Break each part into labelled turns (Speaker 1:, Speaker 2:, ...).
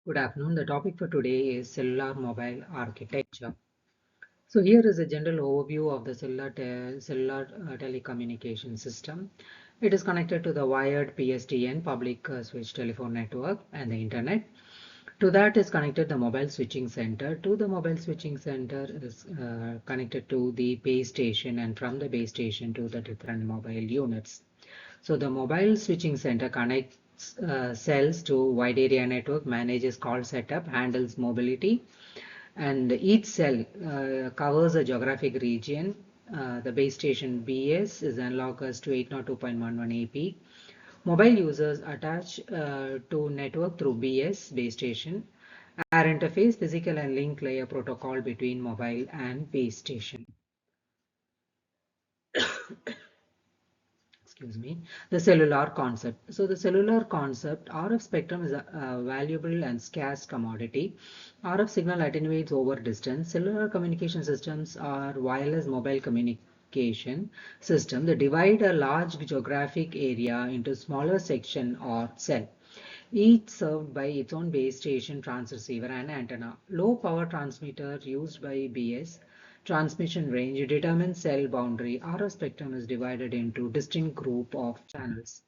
Speaker 1: Good afternoon. The topic for today is cellular mobile architecture. So here is a general overview of the cellular telecommunication system. It is connected to the wired PSTN public switch telephone network and the internet. To that is connected the mobile switching center. To the mobile switching center is connected to the base station, and from the base station to the different mobile units. So the mobile switching center connects cells to wide area network, manages call setup, handles mobility, and each cell covers a geographic region. The base station BS is analogous to 802.11 AP. Mobile users attach to network through BS base station. Air interface, physical and link layer protocol between mobile and base station. Excuse me. The cellular concept. So the cellular concept, RF spectrum is a valuable and scarce commodity. RF signal attenuates over distance. Cellular communication systems are wireless mobile communication system that divide a large geographic area into smaller section or cell, each served by its own base station, transceiver, and antenna. Low power transmitter used by BS transmission range determines cell boundary. RF spectrum is divided into distinct group of channels.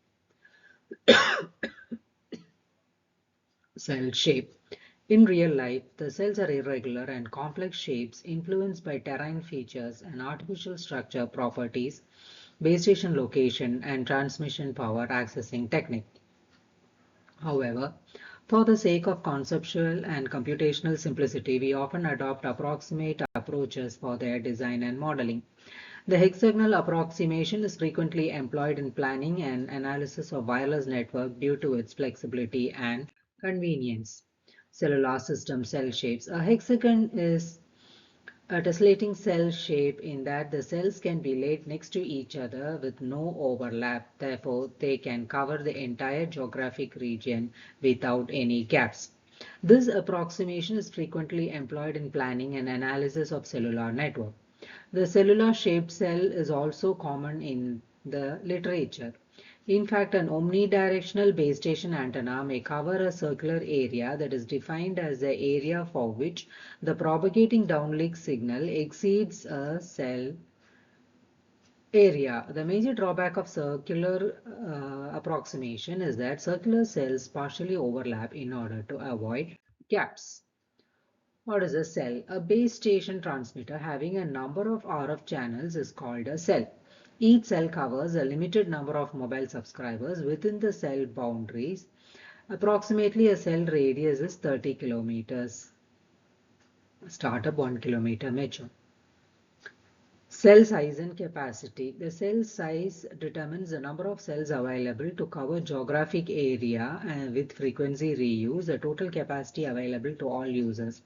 Speaker 1: Cell shape. In real life, the cells are irregular and complex shapes influenced by terrain features and artificial structure properties, base station location, and transmission power accessing technique. However, for the sake of conceptual and computational simplicity, we often adopt approximate approaches for their design and modeling. The hexagonal approximation is frequently employed in planning and analysis of wireless network due to its flexibility and convenience. Cellular system cell shapes. A hexagon is a tessellating cell shape in that the cells can be laid next to each other with no overlap. Therefore, they can cover the entire geographic region without any gaps. This approximation is frequently employed in planning and analysis of cellular network. The cellular shaped cell is also common in the literature. In fact, an omnidirectional base station antenna may cover a circular area that is defined as the area for which the propagating downlink signal exceeds a cell area. The major drawback of circular approximation is that circular cells partially overlap in order to avoid gaps. What is a cell? A base station transmitter having a number of RF channels is called a cell. Each cell covers a limited number of mobile subscribers within the cell boundaries. Approximately a cell radius is 30 kilometers. Startup 1 kilometer mature. Cell size and capacity. The cell size determines the number of cells available to cover geographic area and with frequency reuse, the total capacity available to all users.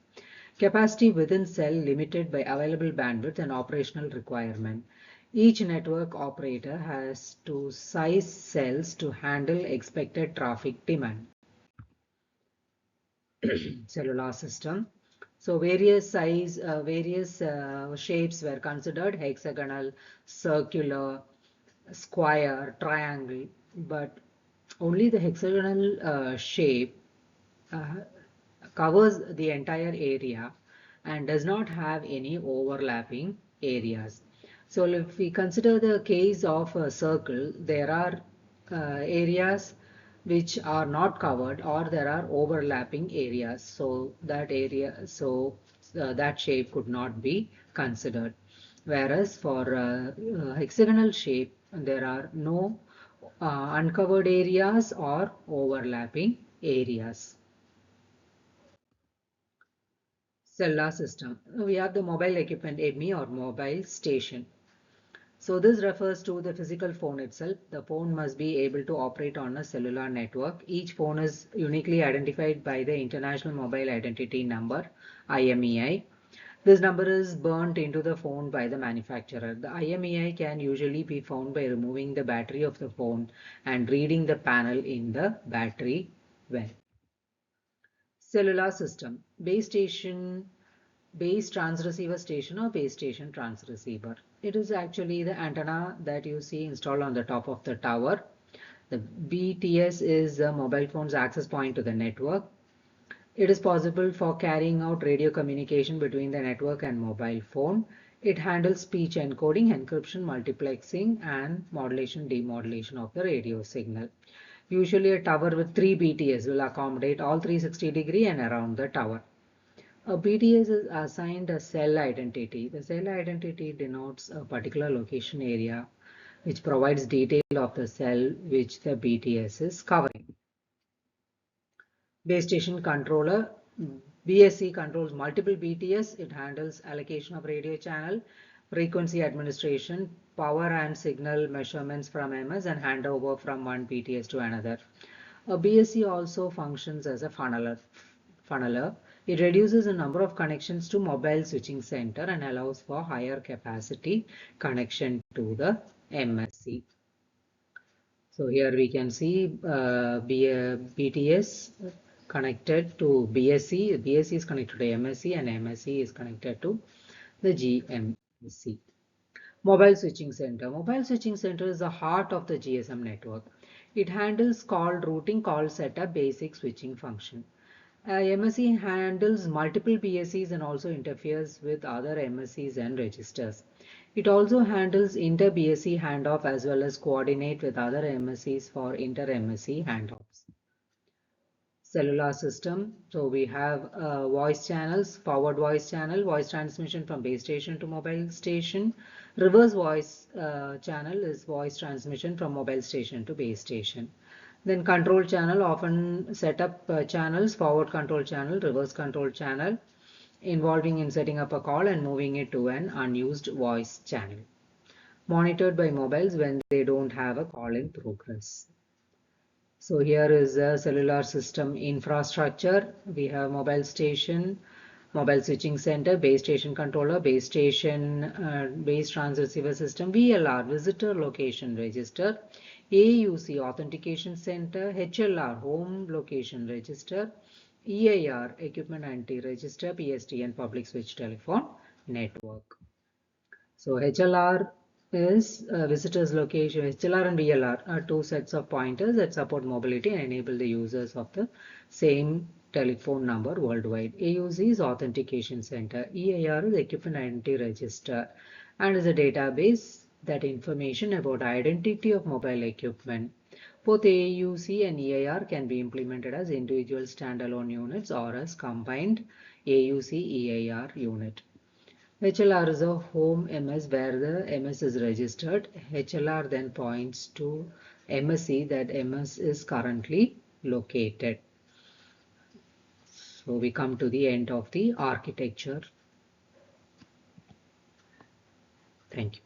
Speaker 1: Capacity within cell limited by available bandwidth and operational requirement. Each network operator has to size cells to handle expected traffic demand. Cellular system. So various shapes were considered: hexagonal, circular, square, triangle, but only the hexagonal shape uh, covers the entire area and does not have any overlapping areas. So if we consider the case of a circle, there are areas which are not covered, or there are overlapping areas. So that shape could not be considered. Whereas for hexagonal shape, there are no uncovered areas or overlapping areas. Cellular system. We have the mobile equipment ME or mobile station. So this refers to the physical phone itself. The phone must be able to operate on a cellular network. Each phone is uniquely identified by the International Mobile Identity Number, IMEI. This number is burnt into the phone by the manufacturer. The IMEI can usually be found by removing the battery of the phone and reading the panel in the battery well. Cellular system, base station, base transceiver station or base station transceiver. It is actually the antenna that you see installed on the top of the tower. The BTS is the mobile phone's access point to the network. It is possible for carrying out radio communication between the network and mobile phone. It handles speech encoding, encryption, multiplexing, and modulation, demodulation of the radio signal. Usually a tower with 3 BTS will accommodate all 360-degree and around the tower. A BTS is assigned a cell identity. The cell identity denotes a particular location area which provides detail of the cell which the BTS is covering. Base station controller. BSC controls multiple BTS. It handles allocation of radio channel, frequency administration, power and signal measurements from MS, and handover from one BTS to another. A BSC also functions as a funneler. It reduces the number of connections to mobile switching center and allows for higher capacity connection to the MSC. So here we can see BTS connected to BSC. BSC is connected to MSC and MSC is connected to the GMSC. Mobile switching center. Mobile switching center is the heart of the GSM network. It handles call routing, call setup, basic switching function. MSC handles multiple BSCs and also interferes with other MSCs and registers. It also handles inter-BSC handoff as well as coordinate with other MSCs for inter-MSC handoffs. Cellular system. So we have voice channels, forward voice channel, voice transmission from base station to mobile station. Reverse voice channel is voice transmission from mobile station to base station. Then control channel, often set up channels, forward control channel, reverse control channel, involving in setting up a call and moving it to an unused voice channel. Monitored by mobiles when they don't have a call in progress. So here is the cellular system infrastructure. We have mobile station, mobile switching center, base station controller, base station base transceiver system, VLR visitor location register, AUC authentication center, HLR home location register, EIR equipment anti register, PSTN public switch telephone network. So HLR is visitors location. HLR and VLR are two sets of pointers that support mobility and enable the users of the same telephone number worldwide. AUC is authentication center. EIR is equipment identity register and is a database that information about identity of mobile equipment. Both AUC and EIR can be implemented as individual standalone units or as combined AUC EIR unit. HLR is a home MS where the MS is registered. HLR then points to MSC that MS is currently located. So we come to the end of the architecture. Thank you.